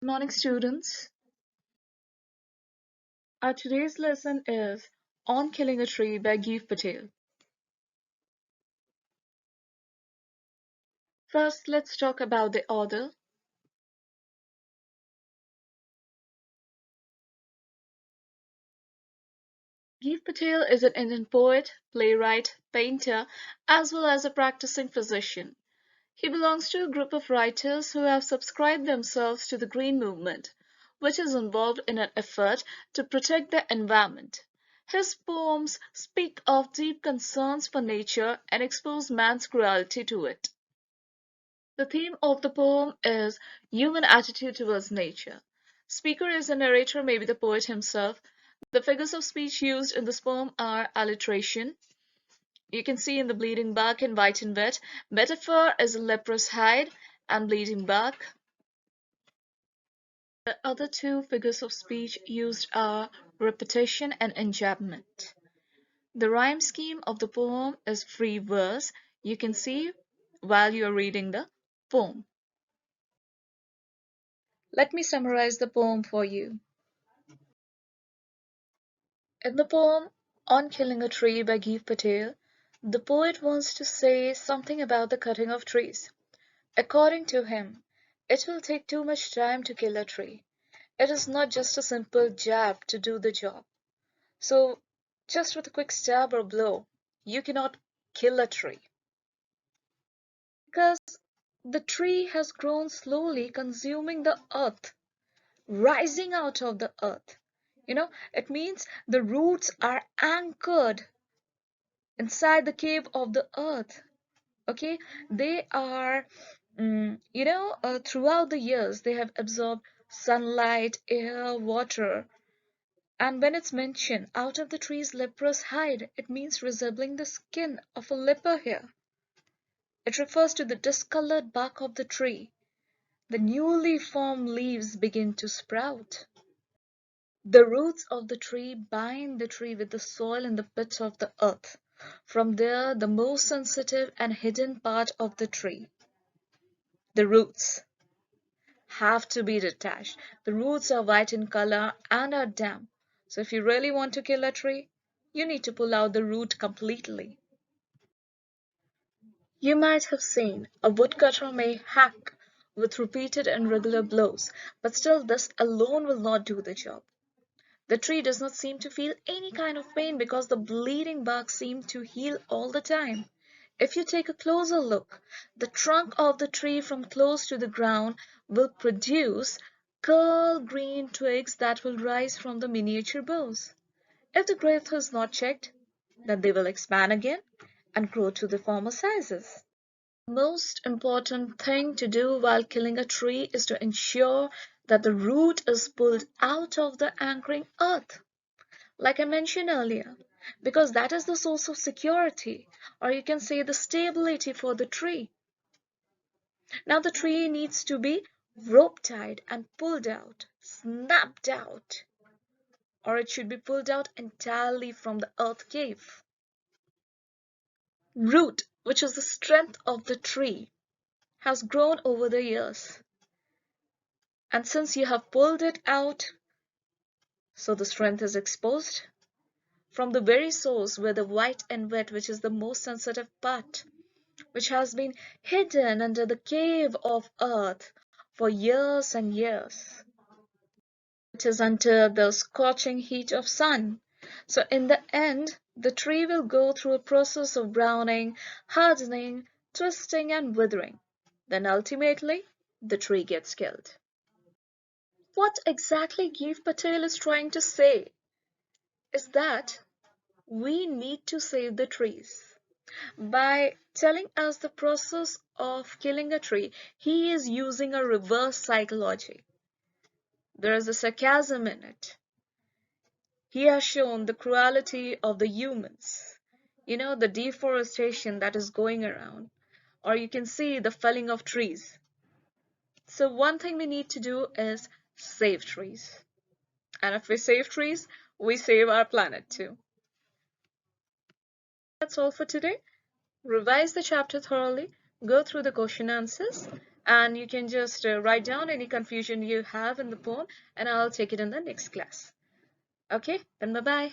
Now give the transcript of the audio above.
Morning, students. Our today's lesson is On Killing a Tree by Gieve Patel. First, let's talk about the author. Gieve Patel is an Indian poet, playwright, painter, as well as a practicing physician. He belongs to a group of writers who have subscribed themselves to the Green Movement, which is involved in an effort to protect the environment. His poems speak of deep concerns for nature and expose man's cruelty to it. The theme of the poem is human attitude towards nature. Speaker is the narrator, maybe the poet himself. The figures of speech used in this poem are alliteration. You can see in the bleeding bark and white and wet. Metaphor is a leprous hide and bleeding bark. The other two figures of speech used are repetition and enjambment. The rhyme scheme of the poem is free verse. You can see while you are reading the poem. Let me summarize the poem for you. In the poem On Killing a Tree by Gieve Patel, the poet wants to say something about the cutting of trees. According to him, it will take too much time to kill a tree. It is not just a simple jab to do the job. So, just with a quick stab or blow, you cannot kill a tree. Because the tree has grown slowly, consuming the earth, rising out of the earth. It means the roots are anchored inside the cave of the earth. Okay, they are, throughout the years, they have absorbed sunlight, air, water. And when it's mentioned out of the tree's leprous hide, it means resembling the skin of a leper here. It refers to the discolored bark of the tree. The newly formed leaves begin to sprout. The roots of the tree bind the tree with the soil in the pit of the earth. From there, the most sensitive and hidden part of the tree, the roots, have to be detached. The roots are white in color and are damp. So if you really want to kill a tree, you need to pull out the root completely. You might have seen a woodcutter may hack with repeated and regular blows, but still this alone will not do the job. The tree does not seem to feel any kind of pain because the bleeding bark seems to heal all the time. If you take a closer look, the trunk of the tree from close to the ground will produce curl green twigs that will rise from the miniature boughs. If the growth is not checked, then they will expand again and grow to the former sizes. The most important thing to do while killing a tree is to ensure that the root is pulled out of the anchoring earth, like I mentioned earlier, because that is the source of security, or you can say the stability for the tree. Now the tree needs to be rope tied and pulled out, snapped out, or it should be pulled out entirely from the earth cave. Root, which is the strength of the tree, has grown over the years. And since you have pulled it out, so the strength is exposed from the very source where the white and wet, which is the most sensitive part, which has been hidden under the cave of earth for years and years. It is under the scorching heat of sun. So in the end, the tree will go through a process of browning, hardening, twisting and withering. Then ultimately, the tree gets killed. What exactly Gieve Patel is trying to say is that we need to save the trees. By telling us the process of killing a tree, he is using a reverse psychology. There is a sarcasm in it. He has shown the cruelty of the humans, the deforestation that is going around, or you can see the felling of trees. So one thing we need to do is save trees. And if we save trees, we save our planet too. That's all for today. Revise the chapter thoroughly, go through the question answers, and you can just write down any confusion you have in the poem, and I'll take it in the next class. Okay, then bye-bye.